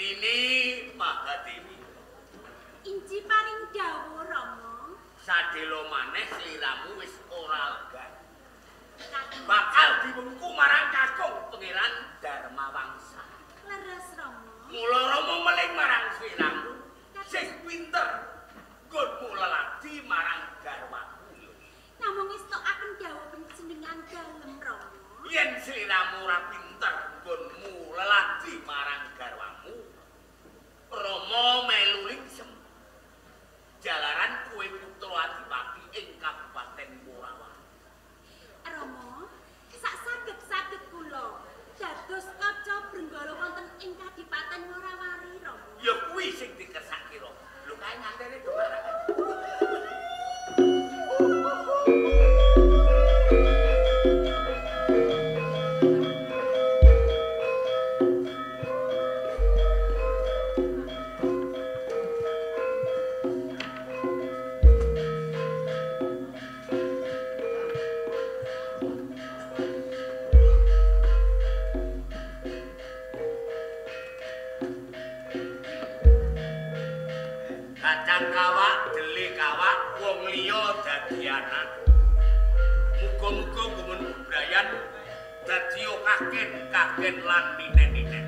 Nini Mahadewi. Inci paring dawuh Rama. Sadelo maneh sliramu wis ora lega. Bakal diwengku marang kakung Pangeran Darmawangsa. Leres Rama. Mula Rama meling marang sliramu sing pinter nggonmu leladi marang garwaku. Namung estokaken dawuh panjenengan dalem Rama. Yen sliramu ora pinter nggonmu leladi marang garwamu, Rama melu lingsem. Jalaran kuwe putra Adipati ing Kabupaten Morawali. Rama, sak saged-saged kula dados kaca brenggala wonten ing Kadipaten Morawali Rama. Ya kuwi sing dikersake Rama. Lho kae ngantene do marang. Kacang kawak, dele kawak, wong liya dadi anak. Muga-muga gumun bebrayan dadi kagen lan ninen-ninen.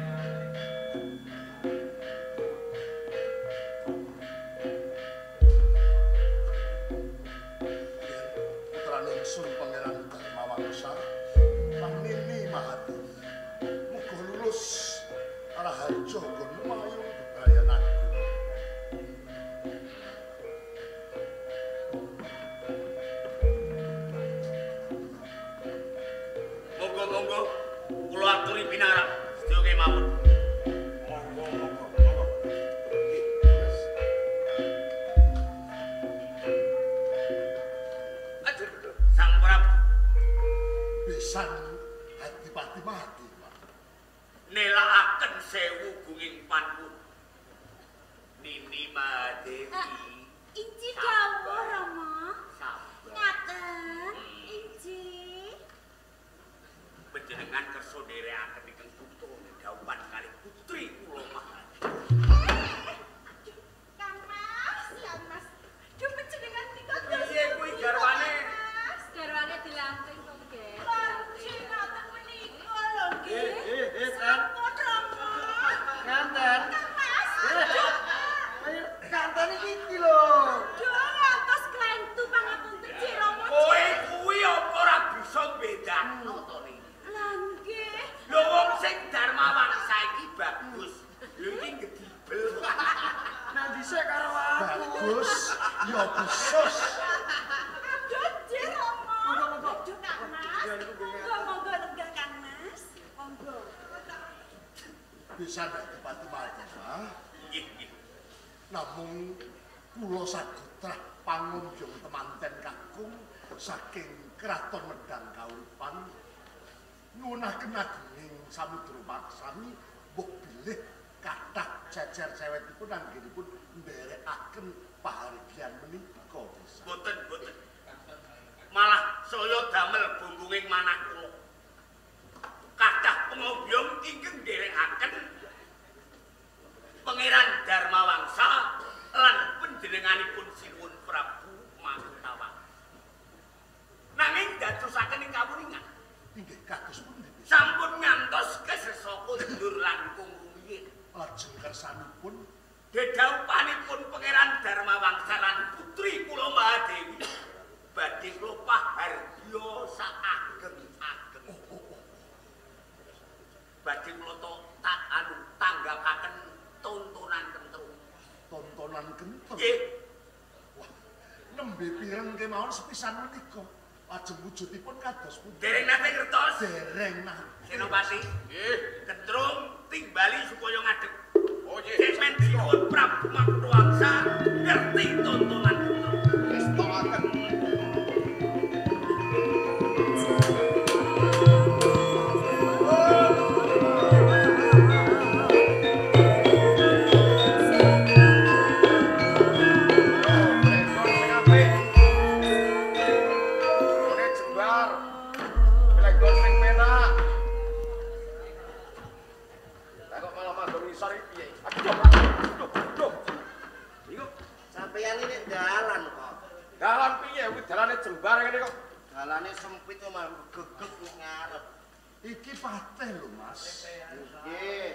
Putrane ingsun Pangeran Darmawangsa lan Nini Mahadewi. Muga lulus raharja nggon mayung bebrayan aku. Monggo-monggo kula aturi pinarak sedaya kemawon. Monggo. Aja Sang Prabu Pisan Adipati mati, Pak. nelakaken sewu gunging panpun. Nini Mahadewi. Inci dawuh Rama. Sabar. Ngaten, Inci. Panjenengan kersa nderekaken ingkang putra dhawuhan kalih putri kula Mahadewi. Kang Mas, Kang Mas. Duh panjenengan nika Piye kuwi garwane? Garwane dilanting kok, Nggih. Lanjut ngaten menika lho nggih. Kan. Sampun Rama. Nganten. Kang Mas. Ayo kanten iki lho. Duh ngantos klentu pangapunten Ji Rama. Kowe kuwi apa ora bisa bedakno to niki? Lah nggih. Lho wong sing Darmawangsa iki bagus. Lho iki gedibel. Nah dhisik karo aku. Bagus, ya besus. Aduh Ji Rama. Monggo. Aduh Kang Mas. Ya, niku nggih. Monggo lenggah Kang Mas. Monggo. Pisan Adipati mati, Pak. Nggih, nggih. Namung kula sagutrah pangunjung temanten kakung saking kraton Medang Kauripan ngunahaken agunging samudra paksami mbok bilih kathah jejer cewekipun anggenipun nderekaken pahargyan menika bisa. Boten. Malah saya damel bunggunging manah kula. Kathah pengobyong ingkang nderekaken Pangeran Darmawangsa lan panjenenganipun sinuwun Prabu Mahkotawati. Nanging dadosaken ing kawuningan Inggih kados pundi bisa? sampun ngantos kesesa kundur langkung rumiyin. Lajeng kersanipun Dedhaupanipun Pangeran Darmawangsa lan putri kula Mahadewi badhe klopah hardya saageng-ageng. Badhe kula tanggapaken tontonan kentru. tontonan kenthel. Nggih, Wah, nembe pireng kemawon sepisan menika. Lajeng wujudipun kados pundi? dereng nate ngertos. Dereng nah. Senopati, nggih, kentrung timbali supaya ngadeg. Oh nggih. Cemen sinuwun Prabu Mahkotawangsa ngerti tontonan kentru. Wis tokaken. ngenteni nek dalan kok. Dalan piye kuwi dalane jembar ngene kok. Dalane sempit kok malah gegek nek ngarep. Iki pateh lho, Mas. Nggih.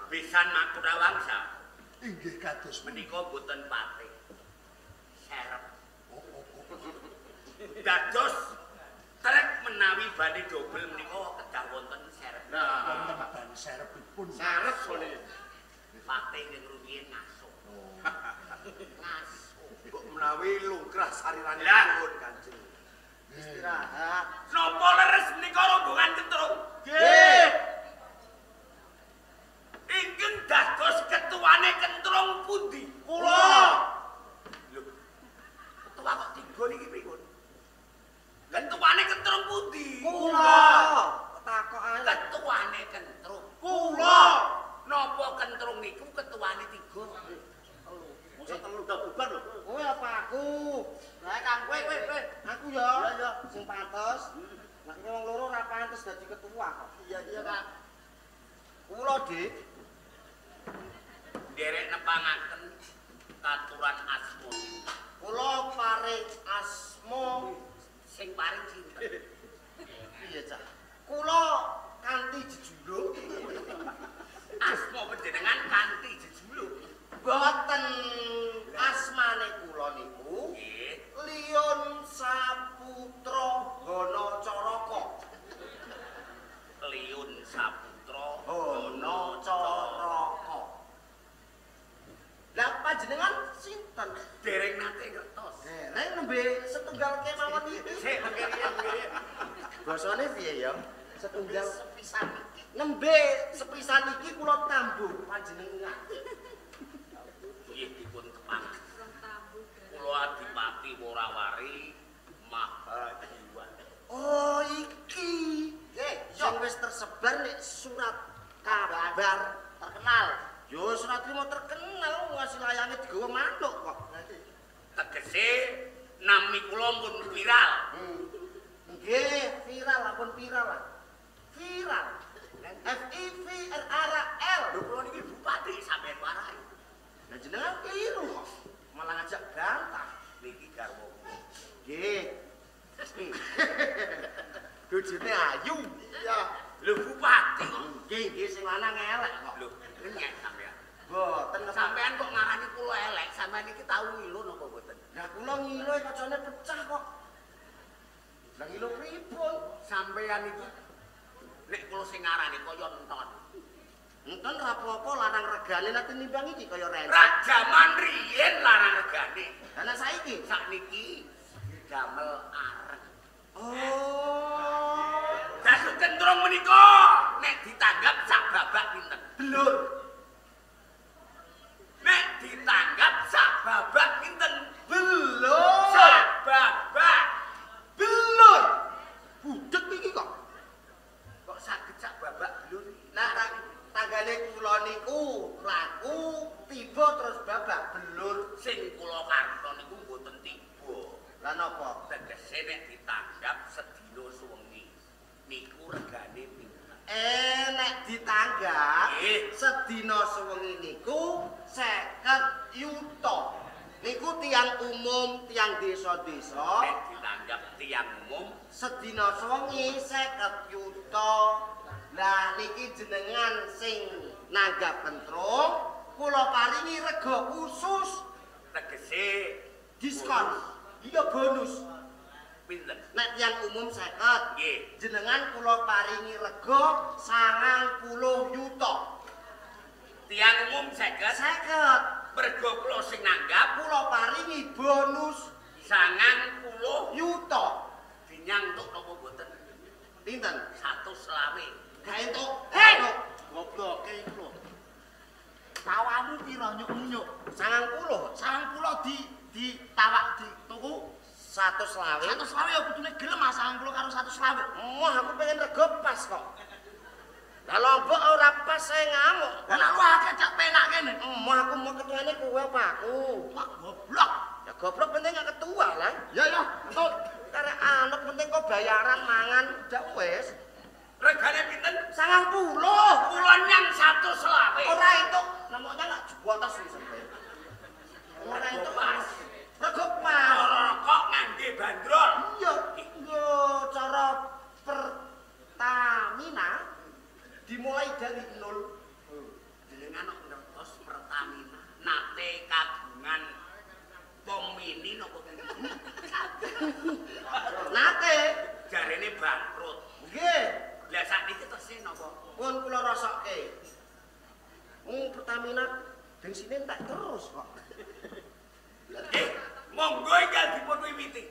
Pisan Makurawangsa. Inggih kados Menika boten patih. Serep. Dados trek menawi bani dobel menika kedah wonten serep. wonten ban serepipun. Sarep kene. Patih ing rumiyin ngasuh. Ngasuh. Kok menawi lungkrah sarirane Lah. pun Kanjeng. Istirahat. Napa leres menika rombongan kentrung? Nggih. Ingkang dados ketuane kentrung pundi? Kula. Lho. Ketua kok tiga niki pripun? Ketuane kentrung pundi? Kula. Takok ae. Ketuane kentrung. Kula. Napa kentrung niku ketuane tiga? Mosok telu dak bubar lho. Kowe apa aku? Lah Kang kowe. Aku ya. Iya. Sing pantes. Nek wong loro ora pantes dadi ketua kok. Iya, Kang. Kula, Dik. Derek nepangaken katuran asma. Kula paring asma Sing paring sinten? piye, Cak? Kula kanthi jejuluk. Asma panjenengan kanthi jejuluk. Boten asmane kula niku Nggih. Liun Saputra Hanacaraka. Liun Saputra Hanacaraka. Lah panjenengan sinten? dereng nate ngertos. Dereng nembe setunggal kemawon iki. Sik mengkene. Basane piye ya? Setunggal Sepisan iki. nembe sepisan iki kula tambung panjenengan. Nggih dipun kepang. Rong tabu. Kula Adipati Worawari Mahajiwa. Oh iki. Sing wis tersebar nek surat kabar terkenal. Yo surat iki mau terkenal ngasih layange digawa manuk kok. Tegese nami kula pun viral. Nggih, viral ampun viral lah. Viral. FIVRAL. Lho kula niki bupati sampeyan warai. Lah jenengan keliru kok. Malah ngajak bantah. Niki garwa. Nggih. Bojone ayu. Iya. Lho bupati kok. Nggih, sing lanang elek kok. Lho, ngenyek sampeyan. Boten Sampeyan kok ngarani kula elek, sampeyan iki tau ngilu napa boten? Lah kula ngilu kacane pecah kok. Lah ngilu pripun? Sampeyan iki nek kula sing ngarani kaya enton. Enten ra apa-apa larang regane nanti nimbang iki kaya rene. Ra jaman riyen larang regane. Lah saiki Sakniki damel areng. oh. Dados kentrung menika nek ditanggap sak babak pinten? Belur. Nek ditanggap sak babak pinten? Belur. Sak babak. Belur. Budek iki kok. Kok saged sak babak belur? Nah tanggane kula niku laku tiba terus babak belur. Sing kula karto niku mboten tiba. Lah napa? Tegese nek ditanggap sedina suwengi. Niku regane pinten? Nek ditanggap Nggih. sedina suwengi niku 50 yuta. Niku tiang umum, tiang desa-desa. Nek ditanggap tiyang umum Sedina suwengi 50 yuta. Lah niki jenengan sing nanggap kentrung kula paringi rega khusus tegese diskon. Iya bonus. pinten? Nek tiyang umum 50. Nggih. Jenengan kula paringi rega 90 yuta. Tiyang umum 50 50. mergo kula sing nanggap Kula paringi bonus 90 yuta. dinyang tuk napa boten? Pinten? 120. Gak entuk. Hei! Gobloke iku lho. Tawamu pira nyuk-nyuk? 90 ditawak dituku 120. 120 ya kudune gelem 90 karo 120. Emoh aku pengen rego pas kok. Lah lombok ora pas saya ngamuk. Lah lu akeh cak penak kene. Emoh aku mau ketuane kowe apa aku? Wah goblok. Ya goblok penting gak ketua lah. Ya betul. Karena anak penting kok bayaran mangan udah wis. Regane pinten? 90. Kula nyang 120. Ora entuk 60 semuanya nggak juatas nih sampai. Mana itu Mas. Rego pas. Kok ngangge bandrol? Iya, cara Pertamina dimulai dari nol. Jenengan ngertos Pertamina nate kagungan pom mini napa Nate jarene bangkrut. nggih, Lah sakniki tesih napa? pun kula rasakke. Pertamina bensine entek terus kok. Monggo ingkang dipun wiwiti.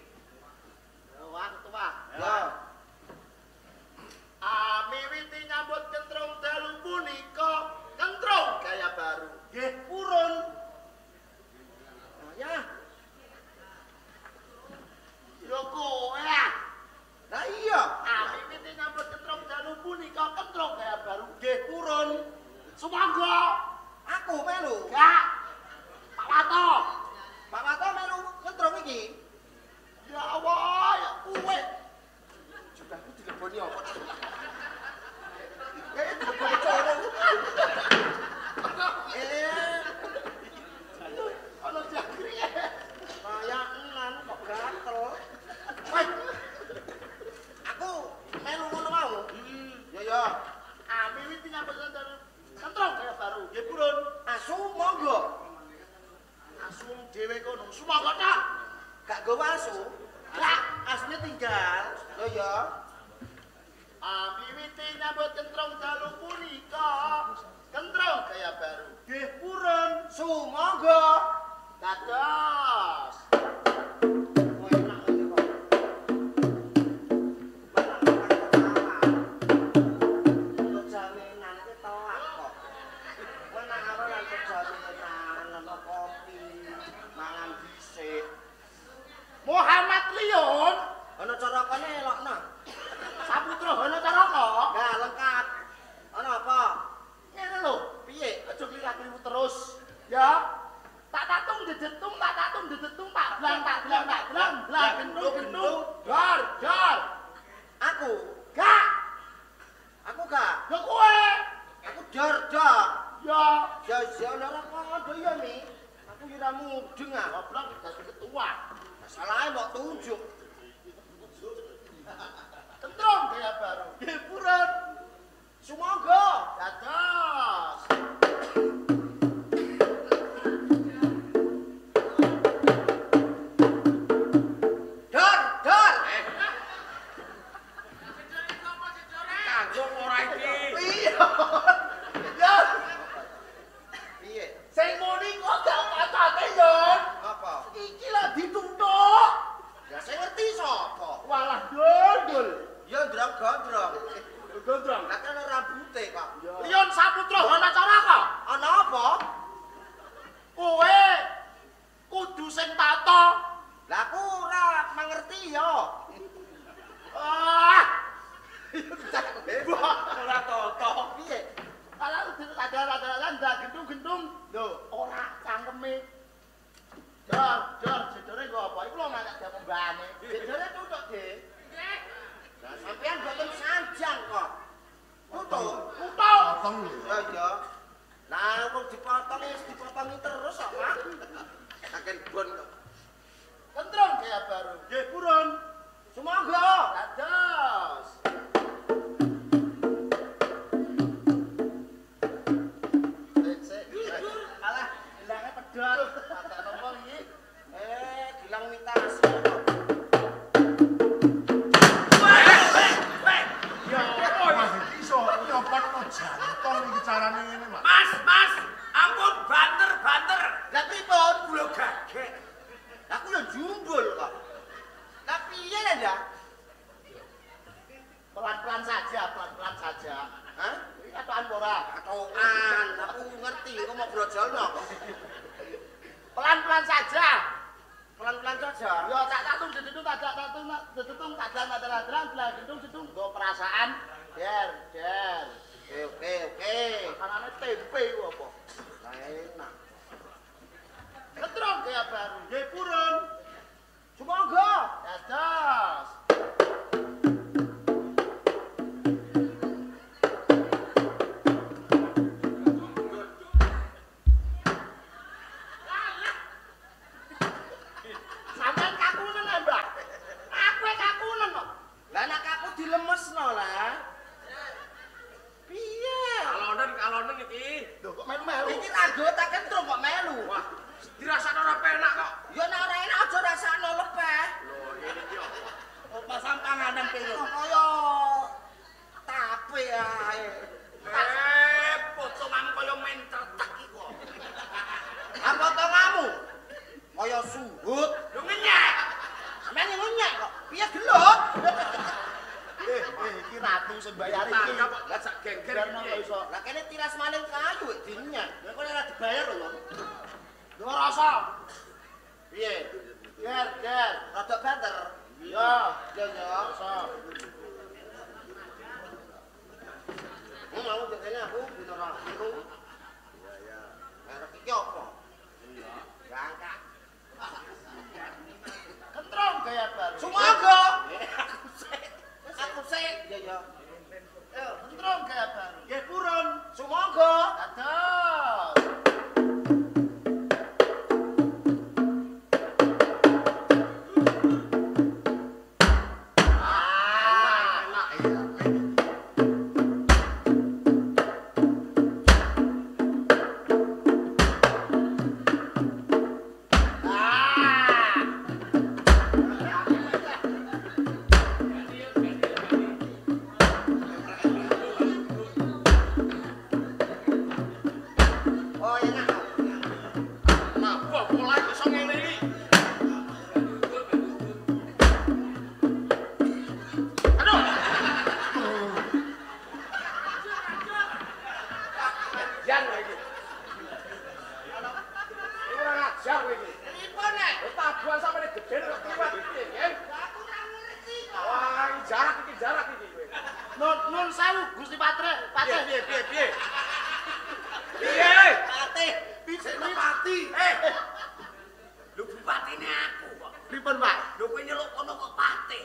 Wah, ketua. Ya. Miwiti nyambut kentrung dalu punika, kentrung gaya baru. Nggih, purun. Ya. Yo kowe. Lah iya, miwiti nyambut kentrung dalu punika, kentrung gaya baru. Nggih, purun. Sumangga. Aku melu. Gak. Pak Wato. Pak Wato melu kentrung iki. Ya Allah, ya kowe. Sudah aku dileboni apa? Ono jagri. Kaya enan kok gatel. Weh. Aku melu ngono mau. Ya. Miwiti nyambut kentrung kaya baru. Nggih, purun. Asu monggo. Asu dhewe kono. Sumangga tak. Gak gawa asu. Lah, asune tinggal. Lho ya. Miwiti nyambut kentrung dalu punika, kentrung gaya baru. Nggih, purun. Sumangga. Dados. Oh, enak iki kok. Untuk jaminan ki tolak kok. Menawa lan jaminan ana kopi, mangan dhisik. Muhammad Lion, ana carakane elokna. Saputra ana caraka. Nah, lengkap. Ana apa? Ngene lho, piye? Aja kliwat-kliwat terus. Ya. Tak tatung dedetung, tak blang, blang, gendung. Dar. Aku. Gak. Aku gak. Ya kowe. Aku dar. Ya. Ya ora kok ya nih. Aku yo ora mudeng ah, goblok dadi ketua. Masalahe mbok tunjuk. Kentrung gaya baru. Nggih, purun. Sumangga. Dados. Dar. Kanggo ora iki. Iya. Ya. Piye? Sing muni kok gak kacate, Yon. Apa? Iki lah dituthuk. Ya sing ngerti sapa? Walah dondol. Ya ndrong-gondrong. Gondrong. Lah kan rambute kok. Lion Saputra ana caraka. Ana apa? Kowe kudu sing tata. Lah aku ora mangerti ya. Ora tata. Piye? Ala ada gendung. Lho, ora cangkeme. Jor, jedore nggo apa? Iku lho nek dia pembane. Jedore tutuk, Dik. Nggih. Lah sampean boten sanjang kok. Tutuk. Potong lho. Ya iya. Lah kok dipotongi terus kok, Pak. Kaken bon kok. Kentrung gaya baru. Nggih, purun. Sumangga. Dados. Alah, gelangnya pedot. Tak nombor iki. Gelang mitas. Wah, iki iso nyopot no jantong iki carane ngene, Mas. Mas, ampun banter. Lah pripun? Kula gagek. Aku yo jumbul kok. Lah piye ya, Ndak? Pelan-pelan saja. Hah? Iki katokan ora? Katokan. Aku ngerti kok mau brojolno kok. Pelan-pelan saja. Yo tak tatung dedetung tak dalan gendung nggo perasaan. Der. Oke. Makanane tempe ku apa? Lah enak. Kentrung gaya baru. Nggih, purun. Sumangga. Dados. melu. Iki anggota kentrung kok melu. Wah, dirasakno ora penak kok. Ya nek ora enak aja rasakno lepeh. Lho, ngene iki yo. Pasang panganan kene. Kaya tape ae. Potonganmu kaya main tretek iki kok. Potonganmu kaya suhut. Lho ngenyek. Sampeyan ngenyek kok. Piye gelut? Iki ratu sing bayar iki. Lah sak gengger iki iso. Lah kene tiras maling kayu dinyek. Lah kok ora dibayar lho. Lho rasa. Piye? Ger, rada banter. Ya, rasa. Mau jadinya aku beneran itu. Ya. Merek iki apa? Iya. Gangkak. Kentrong gaya baru. Sumoga. Aku sik. Ya. Kentrong gaya baru. Nggih purun. Sumoga. Ados. Nun sewu Gusti Patih. Piye? Patih, bisene pati. Lho bupatine aku kok. Pripun, Pak? Lho kowe nyeluk kono kok patih.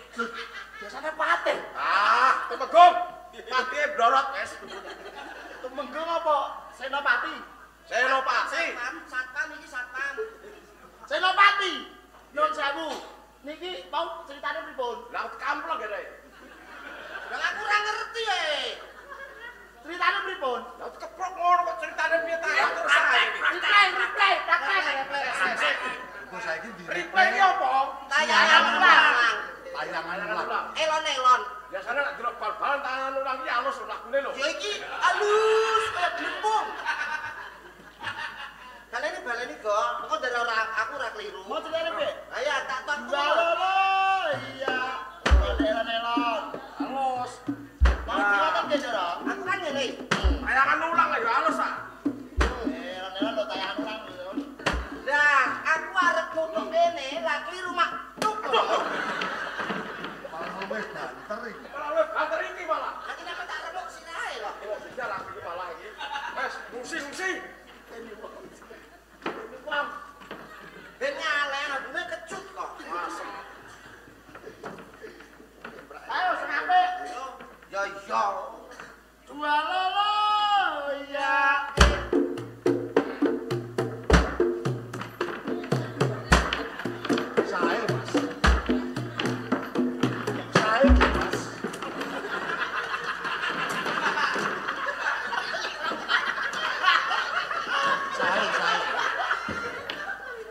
Biasane patih. Temenggung. Patih blorot wis. Temenggung apa? Senopati. Senopati. Satpam iki satpam. Senopati. Nun sewu. Niki mau ceritane pripun? Lah kamplok gere. Lah aku ora ngerti e. Ceritane pripun? Lah keprok ngono kok ceritane piye ta? Replay. Kok saiki di Replay iki apa? Tayangan ulang. tayangan ulang. Elon. Biasane nek delok bal-balan tayangan ulang iki alus lakune lho. Ya iki alus kaya blempung. Baleni kok, engko dari aku ora kliru. Mau ceritane piye? Ayo tak tok. Iya. Elon. Alus. Mau ceritane piye, Dora? Aku kan ngene. Tayangan ulang lah ya alus ah. Elon lo tayangan ulang. Lah, aku arep nutuk kene, lah kliru mak. Malah wis banter iki. Malah banter iki malah. Nanti nek tak remuk sini ae lho. Oh, bicara iki malah iki. Wes, ngungsi. Bang. Ben nyaleh abune kecut kok. Masem. Ayo sing apik. Yo. Jualala ya. Sae, Mas. Sae, Mas.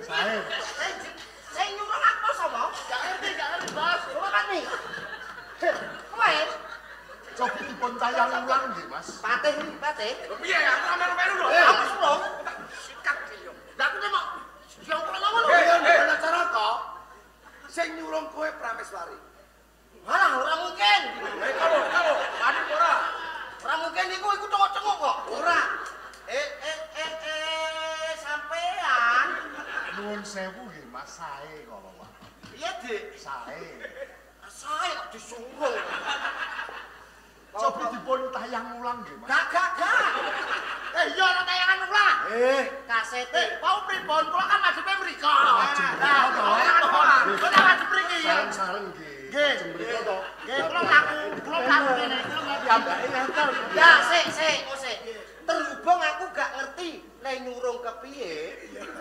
Sae. Sing nyuruh aku sapa? Gak ngerti, Bos. Coba kan nih. Kowe Coba dipun tayang ulang nggih, Mas. patih. Lho piye aku ora melu lho. Aku suruh. Sikat iki yo. Lah aku nek yang kula ngomong lho. Ana cara kok. Sing nyurung kowe Prameswari. Malah ora mungkin. Kalau, wani ora. Ora mungkin iku cengok-cengok kok. Ora. Sampean. Nuwun sewu nggih, Mas. Sae kok, Pak. Iya, Dik. Sae. Saya kok disuruh. Coba dipun tayang ulang nggih, Mas. Gak. Iya ana tayangan ulang. Kasete. Mau pripun? Kula kan madhepe mriko. Kula madhep mriki. Sareng-sareng nggih. Nggih. Jembrika to. Nggih, kula mlaku kene. Piyambake ngenter. Ya, sik. Terhubung aku gak ngerti nek nyurung kepiye.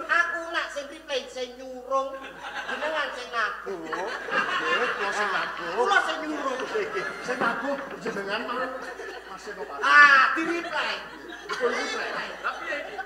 Aku nak sing replay sing nyurung jenengan sing nabuh. Nggih, kula sing nabuh. Kula sing nyurung. Sing nabuh jenengan mang Mas Senopati. Di replay. Dipun replay. Lah piye iki?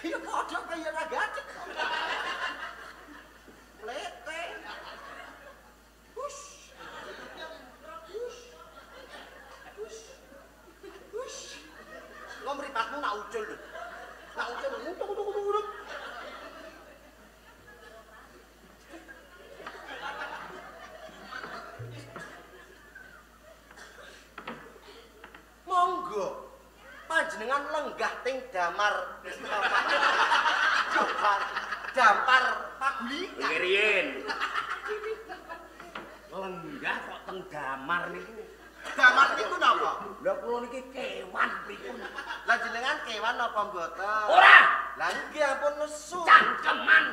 Ya padha kaya ra gadek. Lete. Hush. Hush. Hush. Hush. Lo mripatmu nak ucul lho. Nak ucul utuk. Monggo panjenengan lenggah ting damar dampar pagulika. Riyen. Lenggah kok teng damar niku. Damar niku napa? Lah kula niki kewan pripun? Lah jenengan kewan napa mboten? Ora. Lah nggih ampun nesu. Cangkeman.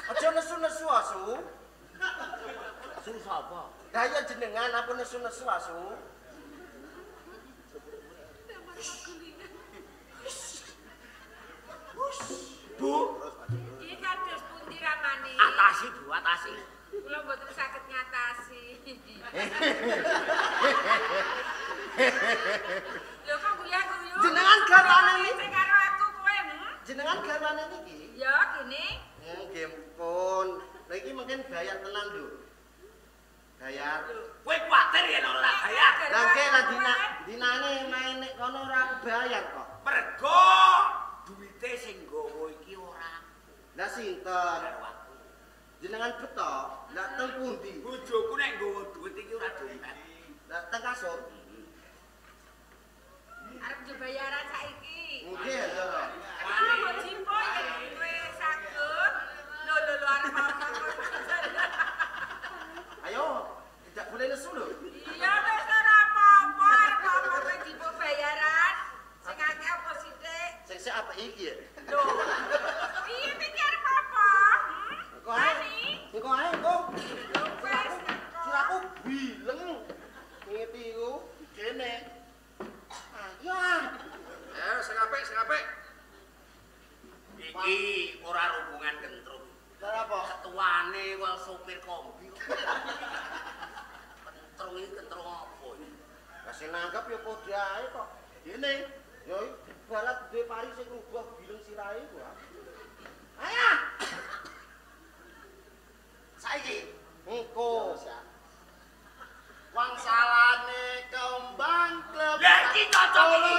Aja nesu-nesu asu. Su sapa? Lah ya jenengan ampun nesu-nesu asu. Bu, Iki kados pundi ramane? atasi Bu, atasi. Kula mboten saged ngatasi. Lho kok guyu-guyu? Jenengan garwane niki. Sing karo aku kowe, Jenengan garwane niki. Ya, gini. Nggih pun. Lah iki mungkin bayar tenan lho. Bayar. Kowe kuwatir yen ora bayar. Lah nggih lah dinane main nek kono ora bayar kok. Mergo duwite sing nggawa iki ora Lah sinten? karo aku. Jenengan beto. Lah teng pundi? Bojoku nek nggawa duwit iki ora dompet. Lah teng kasur. Arep njuk bayaran saiki. Nggih lho. Ah, mbok jimpo yen kowe saged. Lho arep apa? Ayo, tidak boleh nesu lho. Iya wis ora apa-apa, arep apa kowe jimpo bayaran. Sing akeh apa sithik? Sing sik apa iki ya? Lho. Piye iki arep apa? Engko ae. Engko ae engko. Wes. Siraku bileng. Ngiti iku kene. Ya. Sing apik, sing apik. Iki ora hubungan kentrung. Lah apa? Ketuane kok sopir kombi. Kentrung iki kentrung apa iki? Lah sing nanggap ya padha ae kok. Dene ya barat duwe pari sing rubah bileng sirahe ku. Ayo. Saiki engko wangsalane kembang klep. Lah iki cocok iki.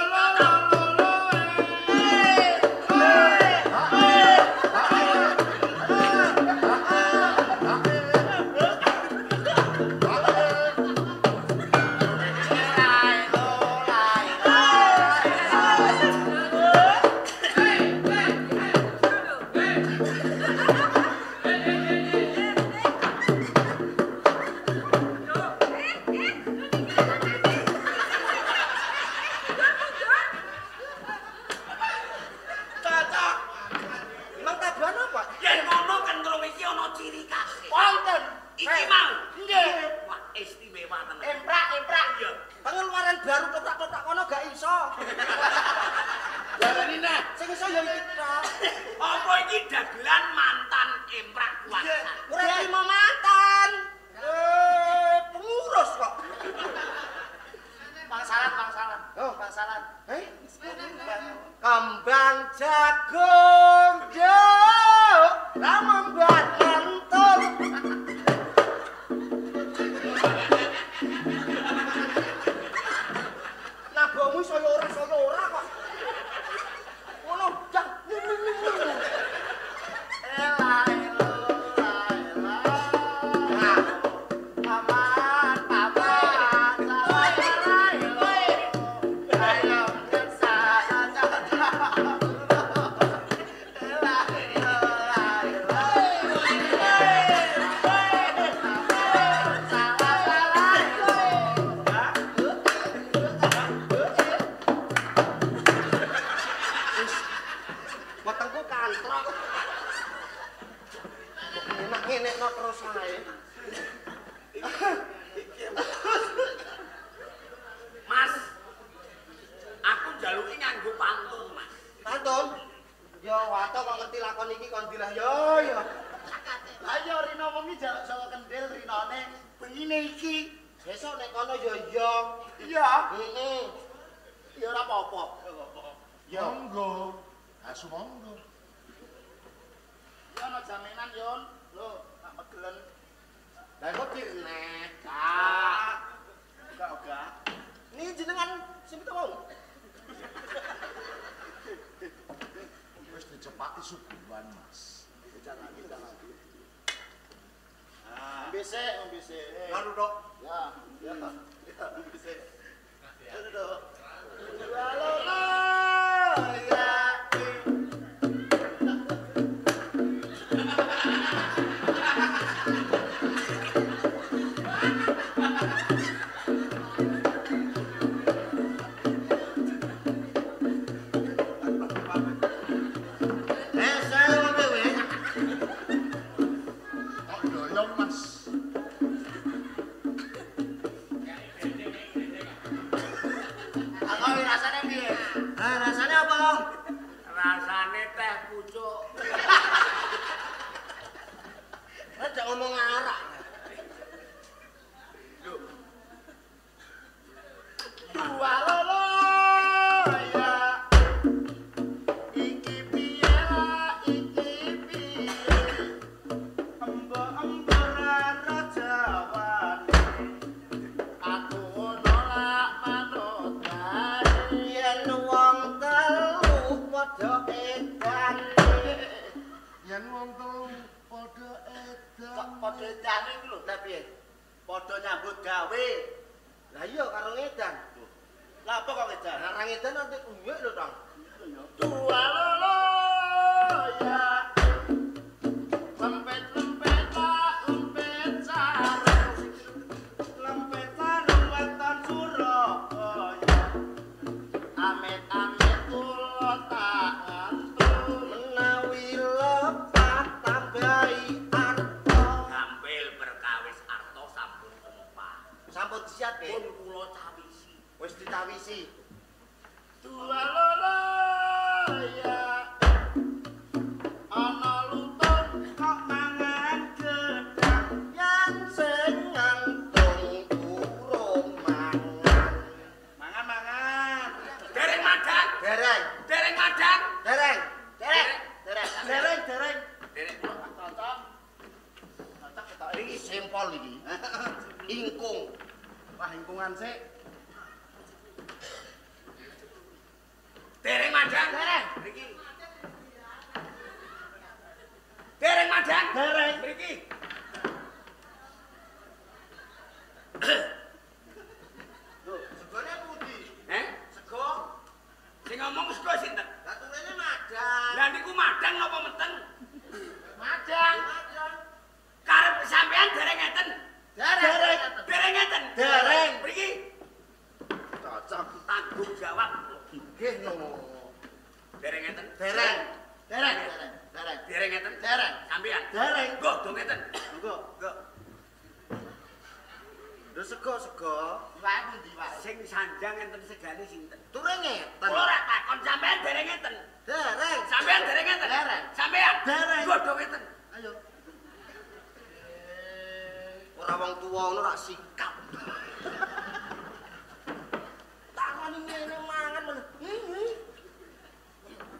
Cocok. Emang tabuhan apa? Yen ngono kentrung iki ana ciri khas. Wonten. Iki mau. Nggih. Wah, istimewa tenan. Emprak. Iya. Pengeluaran baru toprak-toprak kono gak iso. Darani nah. Sing iso ya iki tok. Apa iki dagelan mantan emprak kuasa? Ora terima mantan. Pengurus kok. Pangsalan. Oh, pangsalan. Kembang jagung juk ra membuat entung. Nabomu saya ora kok. Ngono dak. Elah. Wetengku kantrok. Enak ngene no terus ae. Mas, aku njaluki nganggo pantun, Mas. Pantun. Yo wato kok ngerti lakon iki kon dilah yo. Lah yo rino wengi jaluk Jawa Kendil rinone bengine iki. Besok nek kono yo yo. Iya. Heeh. Ya ora apa-apa. Yo. Monggo. Asu monggo. iki ana jaminan Yon. Lho, tak megelen. Lah kok dirnek. Enggak. Ini jenengan sing pita wau. Wis dicepati subuhan, Mas. Jangan lagi. Mbese. Karo tok. Ya Pak. Mbese. Aduh tok. Halo. Ya. Rasane teh pucuk. Aja ngomong arak. Dua lolo ya. Iki piye lah, iki piye. Embo-embo ra jawane. Aku nolak manut kae. Yen wong telu padha edan. Yen wong telu padha edan. Kok padha edan iki lho, ta piye? Padha nyambut gawe. Lah iya karo edan. Lah apa kok edan? Lah rang edan nanti uwek lho, Tong. Dua lolo ya. Lempet-lempet tak lempet sarung. Lempet sarung weton Surabaya. Amit-amit kula tak ngantuk. Menawi lepat tambahi arto. Gampil berkawis arto sampun tumpah. Sampun disiapke. Pun kula cawisi. Wis ditawisi. Dua lolo ya. Ana lutut kok mangan gedang. Yang sing ngantung urung mangan. Mangan. Dereng madang. Dereng. Dereng madang. Dereng. Dereng. Cocok. Iki sempol iki. Ingkung. Wah, ingkungan sik. Dereng madang. Dereng. Mriki. Dereng madang. Dereng. Mriki. Lho, segone pundi? Sego. Sing ngomong sego sinten? Lah turene madang. Lah niku madang napa menten? Madang. Karep sampean dereng ngeten. Dereng ngeten. Dereng. Mriki. Cocok. Tanggung jawab. Nggih no. Dereng ngeten. Dereng. Dereng ngeten. Dereng. Sampean. Dereng. Nggo do ngeten. Engko. Lho sego. Wae pundi wae? Sing sanjang enten segane sinten? Turun ngeten. Kula ora takon sampean dereng ngeten. Dereng. Sampean dereng ngeten. Dereng. Sampean. Dereng. Nggo do ngeten. Ayo. Ora wong tuwa ngono rak sikap. Tangan ngene mangan men.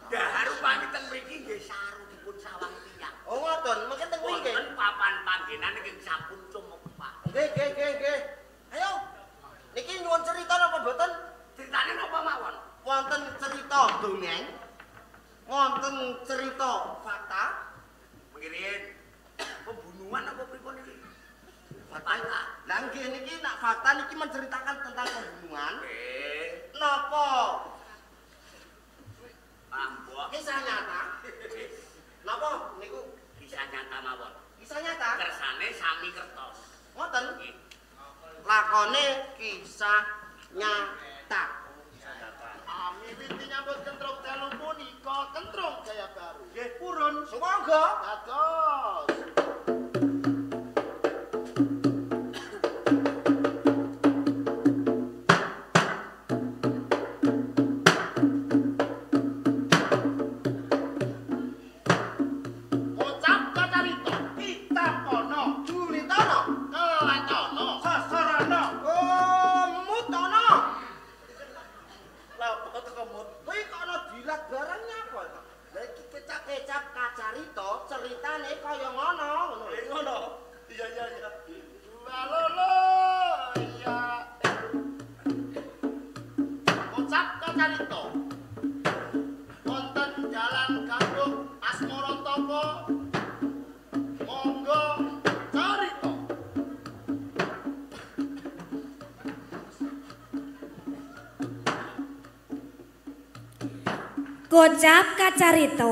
Dahar upami teng mriki nggih saru dipun sawang tiyang. Oh ngoten, mengke teng mriki. Wonten papan panggenan ingkang sampun cumepah. Nggih. Ayo. Niki nyuwun cerita napa mboten? Critane napa mawon? Wonten cerita dongeng. Wonten cerita fakta. Mengirin pembunuhan apa pripun iki? Fakta. Lah nggih niki nak fakta niki menceritakan tentang pembunuhan. Nggih. Napa? Mbok. Kisah nyata. Napa niku? Kisah nyata mawon. Kisah nyata. Kersane sami kertos. Ngoten. Nggih. Lakone kisah nyata. Miwiti nyambut kentrung dalu punika kentrung Jaya Baru. Nggih purun. Sumangga. Dados. Ucap kacarita kita pono Julitono Kelatono Sasarana Mutono. Lah kok kemut kuwi kok ana dilat barangnya apa to? Lah iki kecap-kecap kacarita ceritane Tuturane kaya ngono. Ngono. Iya. Lalolo iya. Kocap kacarita. Wonten dalan gandung asmara tapa. Monggo carita. Kocap kacarita.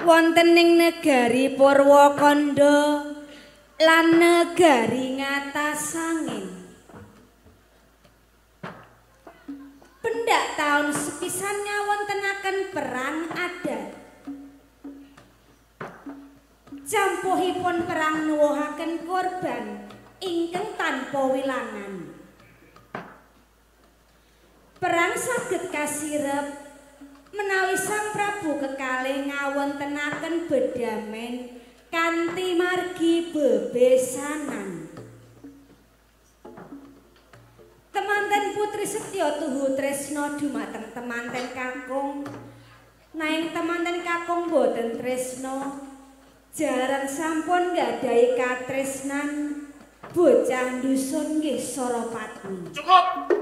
Wonten ing negari Purwakanda lan negari Ngatasangin. Pendak taun sepisan ngawontenaken perang adat. Campuhipun perang nuwuhaken korban ingkang tanpa wilangan. Perang saged kasirep menawi Sang Prabu kekalih ngawontenaken bedamen kanthi margi bebesanan. Temanten Putri Setya tuhu tresna dumateng temanten kakung. Nanging temanten kakung boten tresna. Jalaran sampun nggadahi katresnan bocah dusun nggih Sarapati. Cukup.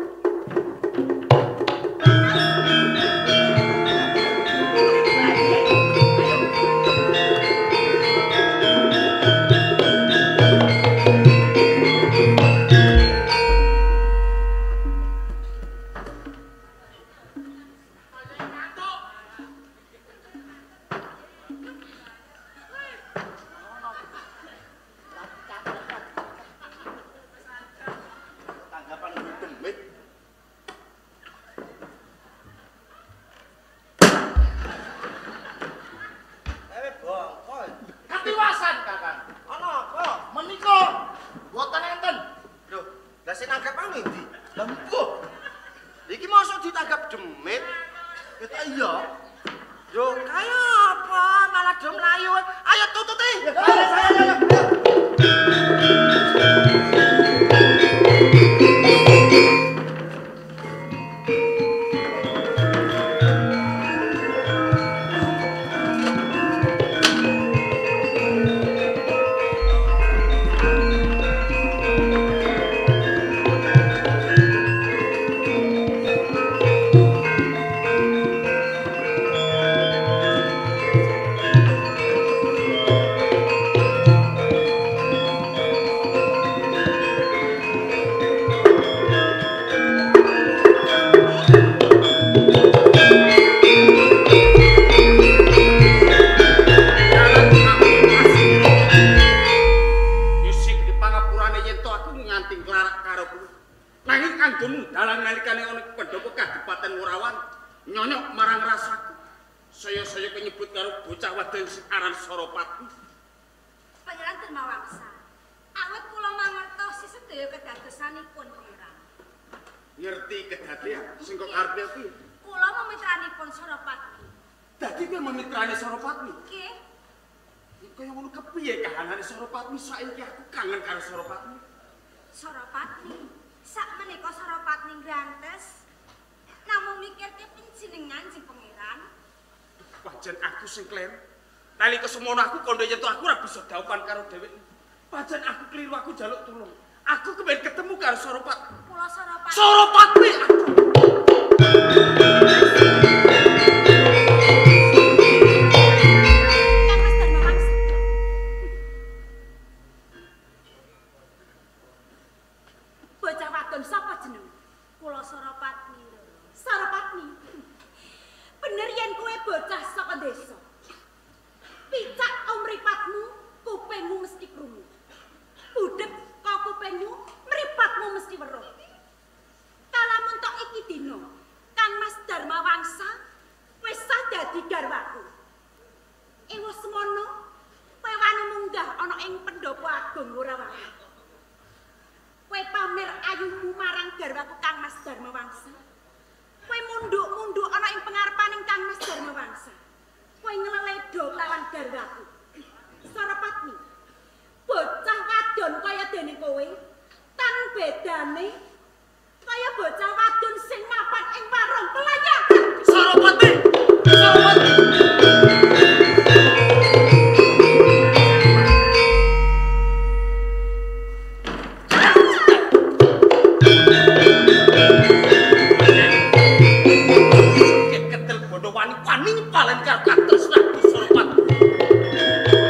wani palen karo katresnan Surpat.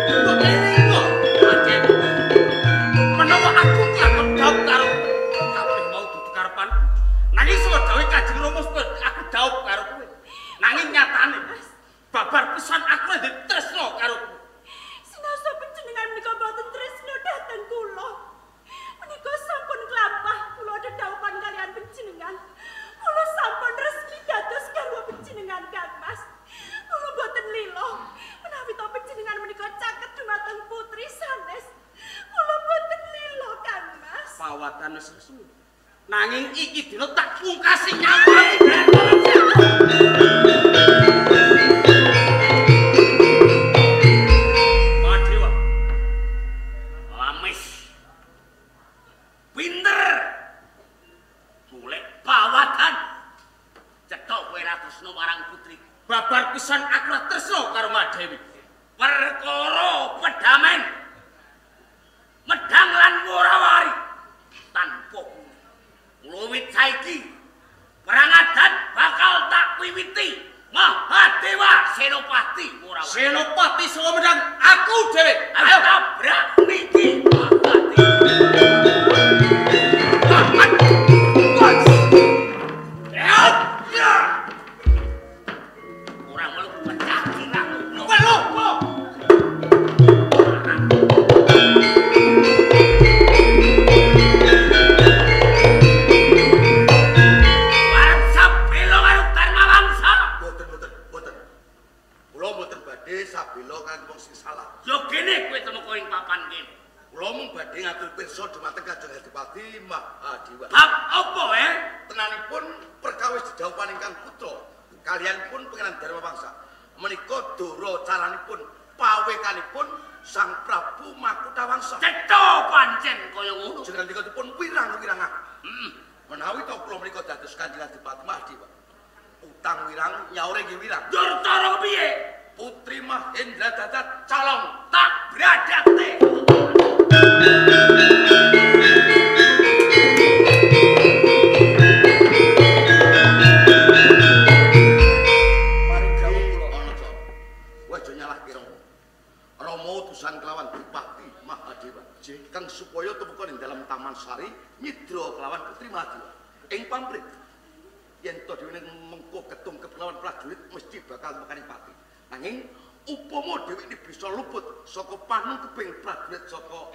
Kok ngene Aceh. Menawa aku kelakon daup karo kabeh mau dudu karepan. Nanging sewedawe Kanjeng Rama aku daup karo kowe. Nanging nyatane babar pisan aku ndek tresna karo kowe. Sinasa panjenengan menika boten tresna dhateng kula. Menika sampun klampah kula dedaupan kalian panjenengan. Kula sampun resmi dados garwa panjenengan Kangmas. Kula boten lila menawi to panjenengan menika caket dumateng putri sanes. Kula boten lila Kangmas. Pawatan wis resmi. Nanging iki dina tak pungkasi nyawa. Madewa. Lamis. Pinter. Golek pawatan. Cetok kowe ra tresna marang putri. Babar pisan aku ra tresna karo Madewi. Perkara pedamen. Medang lan Morawari. Tanpa luwit saiki perang adat bakal tak wiwiti Mahadewa Senopati Morawali. Senopati Sumedang aku dhewe. Ayo tabrak niki Ora melu pecah kirang. Lho. Yo kene kowe temoko ing papan kene. Kula mung badhe ngatur pirsa dumateng Kanjeng Adipati Mahadewa. Bab apa Tenanipun perkawis dedaupan ingkang putra kalian pun pengenan Dharma Wangsa. Menika dora caranipun pawekanipun Sang Prabu Makutawangsa. Cetha pancen kaya ngono. Jenenganipun wirang-wirang. Menawi to kula menika dados Kanjeng Adipati Mahadewa. Utang wirang nyaure nggih wirang. Dur cara piye? Putri Mahendra Datat Calong tak bradate. Paring jawab kula ana to. Kowe aja nyalahke Rama. Rama utusan kelawan Dipati Mahadewa. Kang supaya tumeka ing dalam Taman Sari nyidra kelawan Putri Mahadewa. Ing pamrih yen to dhewe mengko ketung kelawan prajurit mesti bakal mekani pati. Nanging upama dhewe iki bisa luput saka panungkeping prajurit saka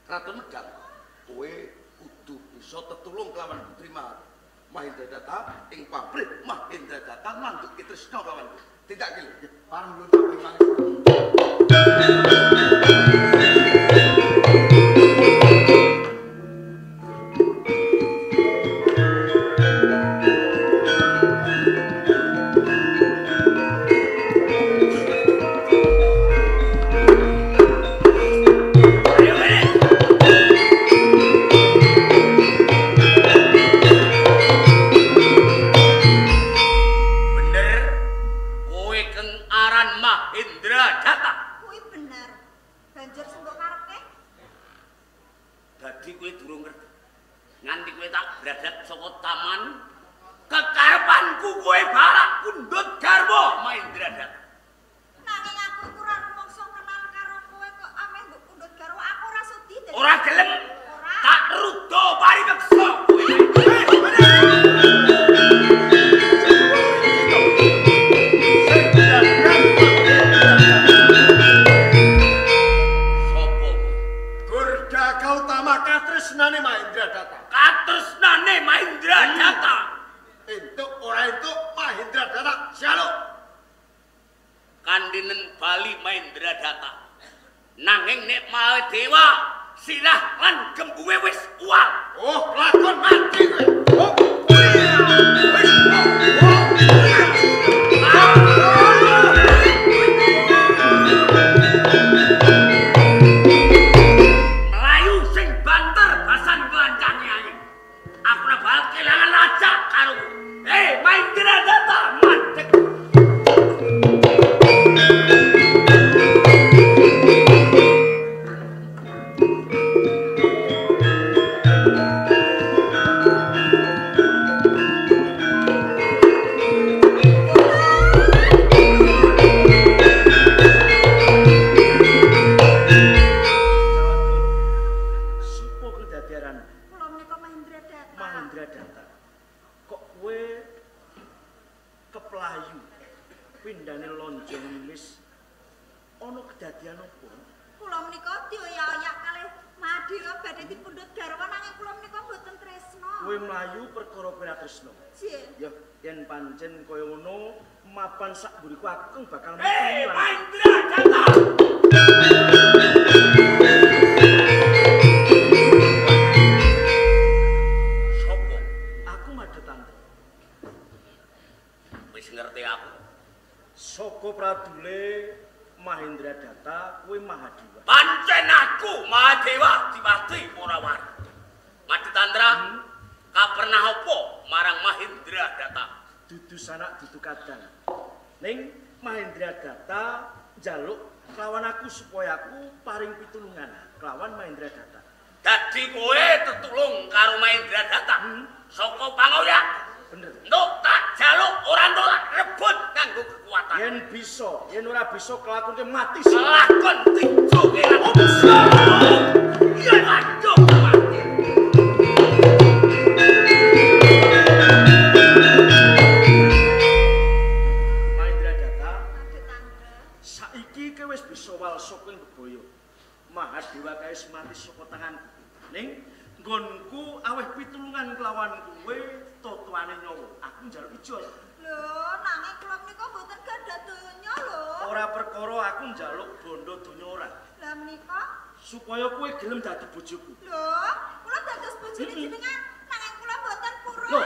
Kraton Medang, kowe kudu bisa tetulung kelawan Putri Mahendra Datta ing pabrik Mahendra Datta nanduke tresna kelawan. Tidak kile. Parang lho pabrik pindhane lonjong lilis ana kedadian apa? Kula menika dioyak-oyak kalih Madewa badhe dipundhut garwa nanging kula menika mboten tresna. Kowe mlayu perkara kowe tresna. Nggih. Ya yen pancen kaya ngono mapan sak mburiku aku bakal Mahendra Data. Sopo? Aku madhe tante. Wis ngerti aku. Saka pradule Mahendra Data kowe Mahadewa. Pancen aku Mahadewa Diwati Morawar. Mati Tandra, kapernah apa marang Mahendra Data? Dudu sanak dudu kadang. Ning Mahendra Data njaluk kelawan aku supaya aku paring pitulungan kelawan Mahendra Data. Dadi kowe tetulung karo Mahendra Data. Saka pangurya. Bener. Entuk tak jaluk ora nolak rebut kanggo kekuatan. Yen ora bisa kelakonke mati Lakon tijo kelan bisa. Iya lanjut mati. Mahendra Data, saiki kowe wis bisa walsa ing bebaya. Mahadewa kae mati saka tanganku. Ning nggonku aweh pitulungan kelawan kowe totoane nyawa. Aku njaluk ijol. Lho, nanging kula menika mboten gadah donya lho. Ora perkara aku njaluk bondo donya ora. Lah menika Supaya kowe gelem dadi bojoku. lho, kula dados bojone jenengan nanging kula mboten purun. Loh,